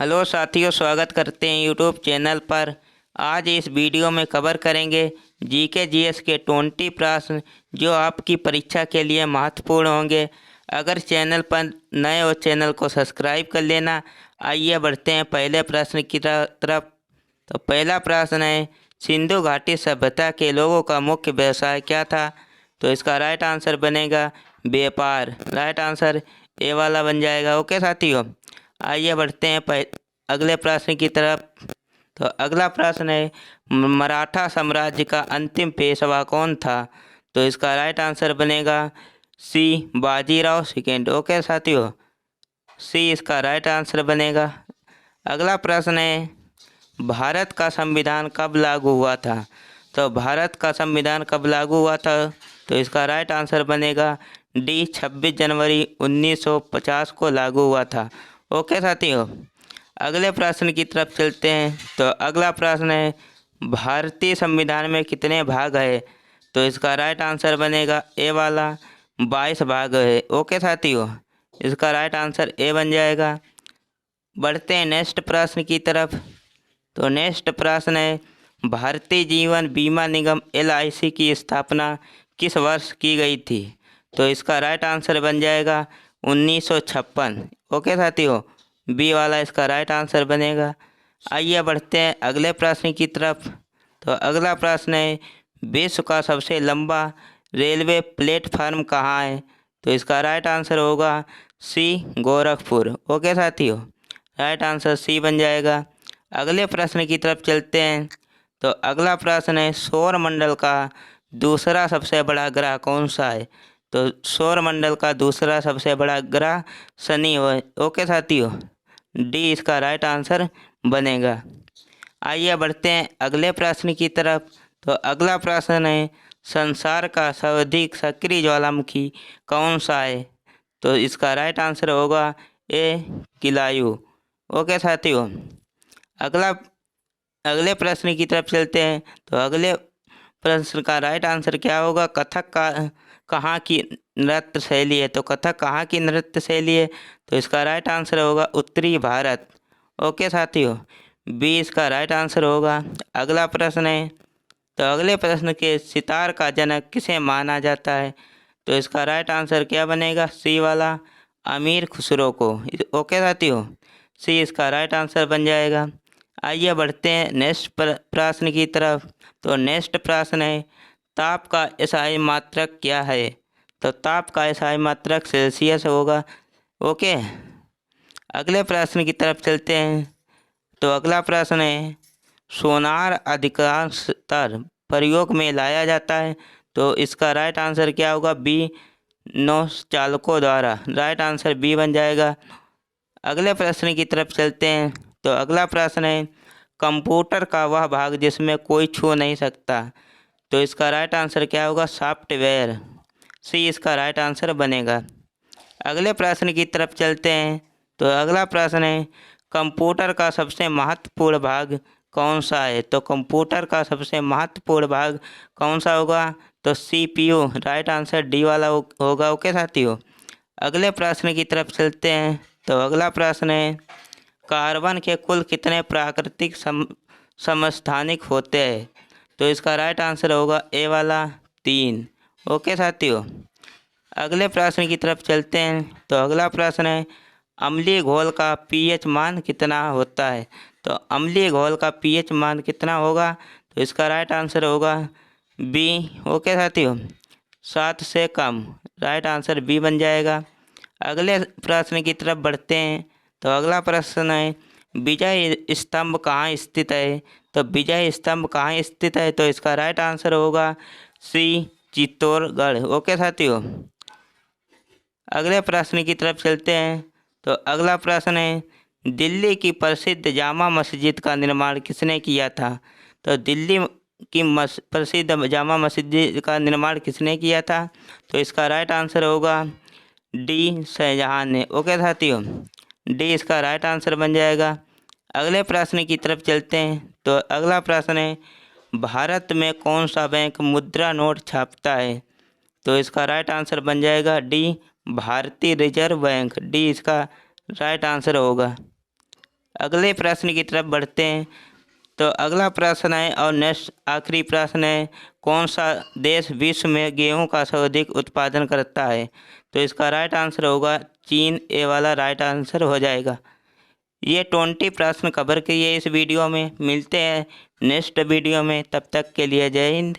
Hello साथियों, स्वागत करते हैं यूट्यूब चैनल पर। आज इस वीडियो में कवर करेंगे जीके जीएस के 20 प्रश्न जो आपकी परीक्षा के लिए महत्वपूर्ण होंगे। अगर चैनल पर नए हो चैनल को सब्सक्राइब कर लेना। आइए बढ़ते हैं पहले प्रश्न की तरफ। तो पहला प्रश्न है, सिंधु घाटी सभ्यता के लोगों का मुख्य व्यवसाय क्या था? तो इसका राइट आंसर बनेगा व्यापार। राइट आंसर ए वाला बन जाएगा। ओके साथियों, आइए बढ़ते हैं अगले प्रश्न की तरफ। तो अगला प्रश्न है, मराठा साम्राज्य का अंतिम पेशवा कौन था? तो इसका राइट आंसर बनेगा सी, बाजीराव सेकेंड। ओके साथियों, सी इसका राइट आंसर बनेगा। अगला प्रश्न है, भारत का संविधान कब लागू हुआ था? तो भारत का संविधान कब लागू हुआ था? तो इसका राइट आंसर बनेगा डी, 26 जनवरी 1950 को लागू हुआ था। ओके साथियों, अगले प्रश्न की तरफ चलते हैं। तो अगला प्रश्न है, भारतीय संविधान में कितने भाग है? तो इसका राइट आंसर बनेगा ए वाला, 22 भाग है। ओके साथियों, इसका राइट आंसर ए बन जाएगा। बढ़ते हैं नेक्स्ट प्रश्न की तरफ। तो नेक्स्ट प्रश्न है, भारतीय जीवन बीमा निगम LIC की स्थापना किस वर्ष की गई थी? तो इसका राइट आंसर बन जाएगा 1956। ओके साथियों, बी वाला इसका राइट आंसर बनेगा। आइए बढ़ते हैं अगले प्रश्न की तरफ। तो अगला प्रश्न है, विश्व का सबसे लंबा रेलवे प्लेटफार्म कहाँ है? तो इसका राइट आंसर होगा सी, गोरखपुर। ओके साथियों, राइट आंसर सी बन जाएगा। अगले प्रश्न की तरफ चलते हैं। तो अगला प्रश्न है, सौर मंडल का दूसरा सबसे बड़ा ग्रह कौन सा है? तो सौर मंडल का दूसरा सबसे बड़ा ग्रह शनि है। ओके साथियों, डी इसका राइट आंसर बनेगा। आइए बढ़ते हैं अगले प्रश्न की तरफ। तो अगला प्रश्न है, संसार का सर्वाधिक सक्रिय ज्वालामुखी कौन सा है? तो इसका राइट आंसर होगा ए, किलायु। ओके साथियों, अगले प्रश्न की तरफ चलते हैं। तो अगले प्रश्न का राइट आंसर क्या होगा? कथक का कहाँ की नृत्य शैली है? तो कथक कहाँ की नृत्य शैली है? तो इसका राइट आंसर होगा उत्तरी भारत। ओके साथियों, बी इसका राइट आंसर होगा। अगला प्रश्न है, तो अगले प्रश्न के सितार का जनक किसे माना जाता है? तो इसका राइट आंसर क्या बनेगा? सी वाला, अमीर खुसरो को। ओके साथियों, सी इसका राइट आंसर बन जाएगा। आइए बढ़ते हैं नेक्स्ट प्रश्न की तरफ। तो नेक्स्ट प्रश्न है, ताप का एसआई मात्रक क्या है? तो ताप का एसआई मात्रक सेल्सियस होगा। ओके, अगले प्रश्न की तरफ चलते हैं। तो अगला प्रश्न है, सोनार अधिकांशतर प्रयोग में लाया जाता है। तो इसका राइट आंसर क्या होगा? बी, नौ चालकों द्वारा। राइट आंसर बी बन जाएगा। अगले प्रश्न की तरफ चलते हैं। तो अगला प्रश्न है, कंप्यूटर का वह भाग जिसमें कोई छू नहीं सकता। तो इसका राइट आंसर क्या होगा? सॉफ्टवेयर। सी इसका राइट आंसर बनेगा। अगले प्रश्न की तरफ चलते हैं। तो अगला प्रश्न है, कंप्यूटर का सबसे महत्वपूर्ण भाग कौन सा है? तो कंप्यूटर का सबसे महत्वपूर्ण भाग कौन सा होगा? तो CPU। राइट आंसर डी वाला होगा। ओके साथियों, अगले प्रश्न की तरफ चलते हैं। तो अगला प्रश्न है, कार्बन के कुल कितने प्राकृतिक समस्थानिक होते हैं? तो इसका राइट आंसर होगा ए वाला, 3। ओके साथियों, अगले प्रश्न की तरफ चलते हैं। तो अगला प्रश्न है, अम्लीय घोल का pH मान कितना होता है? तो अम्लीय घोल का pH मान कितना होगा? तो इसका राइट आंसर होगा बी। ओके साथियों, 7 से कम। राइट आंसर बी बन जाएगा। अगले प्रश्न की तरफ बढ़ते हैं। तो अगला प्रश्न है, विजय स्तंभ कहाँ स्थित है? तो विजय स्तंभ कहाँ स्थित है? तो इसका राइट आंसर होगा सी, चित्तौड़गढ़। ओके साथियों, अगले प्रश्न की तरफ चलते हैं। तो अगला प्रश्न है, दिल्ली की प्रसिद्ध जामा मस्जिद का निर्माण किसने किया था? तो दिल्ली की प्रसिद्ध जामा मस्जिद का निर्माण किसने किया था? तो इसका राइट आंसर होगा डी, शाहजहां ने। ओके साथियों, डी इसका राइट आंसर बन जाएगा। अगले प्रश्न की तरफ चलते हैं। तो अगला प्रश्न है, भारत में कौन सा बैंक मुद्रा नोट छापता है? तो इसका राइट आंसर बन जाएगा डी, भारतीय रिजर्व बैंक। डी इसका राइट आंसर होगा। अगले प्रश्न की तरफ बढ़ते हैं। तो अगला प्रश्न है और नेक्स्ट आखिरी प्रश्न है, कौन सा देश विश्व में गेहूं का सर्वाधिक उत्पादन करता है? तो इसका राइट आंसर होगा चीन। ए वाला राइट आंसर हो जाएगा। ये 20 प्रश्न कवर किए इस वीडियो में। मिलते हैं नेक्स्ट वीडियो में, तब तक के लिए जय हिंद।